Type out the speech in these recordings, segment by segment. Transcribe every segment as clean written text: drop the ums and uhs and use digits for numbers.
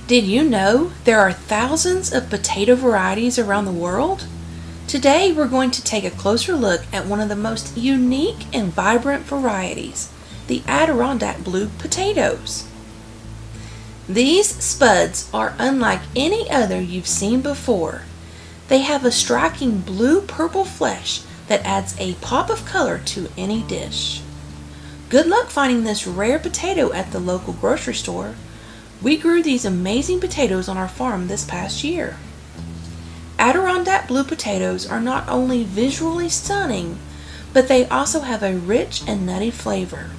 Did you know there are thousands of potato varieties around the world? Today we're going to take a closer look at one of the most unique and vibrant varieties, the Adirondack Blue Potatoes. These spuds are unlike any other you've seen before. They have a striking blue-purple flesh that adds a pop of color to any dish. Good luck finding this rare potato at the local grocery store. We grew these amazing potatoes on our farm this past year. Adirondack Blue Potatoes are not only visually stunning, but they also have a rich and nutty flavor.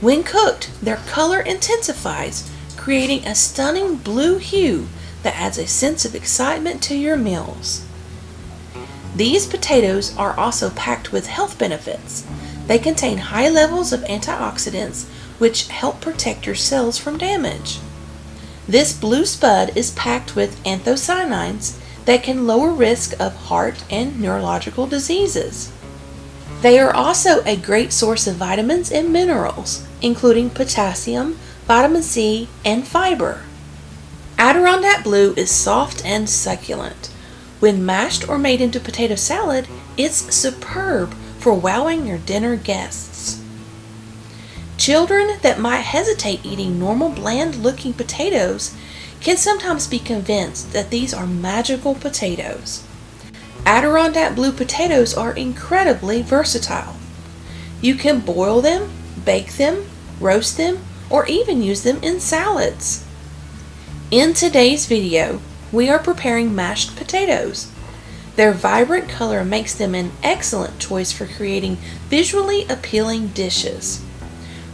When cooked, their color intensifies, creating a stunning blue hue that adds a sense of excitement to your meals. These potatoes are also packed with health benefits. They contain high levels of antioxidants, which help protect your cells from damage. This blue spud is packed with anthocyanins that can lower risk of heart and neurological diseases. They are also a great source of vitamins and minerals, including potassium, vitamin C, and fiber. Adirondack Blue is soft and succulent. When mashed or made into potato salad, it's superb for wowing your dinner guests. Children that might hesitate eating normal bland-looking potatoes can sometimes be convinced that these are magical potatoes. Adirondack Blue Potatoes are incredibly versatile. You can boil them, bake them, roast them, or even use them in salads. In today's video, we are preparing mashed potatoes. Their vibrant color makes them an excellent choice for creating visually appealing dishes.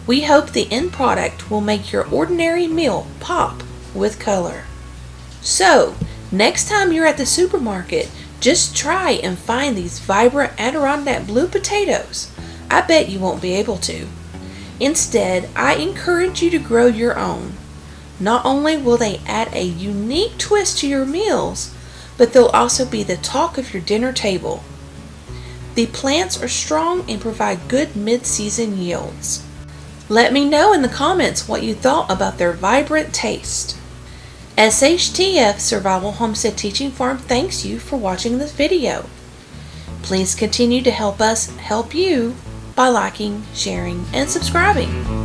We hope the end product will make your ordinary meal pop with color. So, next time you're at the supermarket, just try and find these vibrant Adirondack Blue Potatoes. I bet you won't be able to. Instead, I encourage you to grow your own. Not only will they add a unique twist to your meals, but they'll also be the talk of your dinner table. The plants are strong and provide good mid-season yields. Let me know in the comments what you thought about their vibrant taste. SHTF Survival Homestead Teaching Farm thanks you for watching this video. Please continue to help us help you by liking, sharing, and subscribing.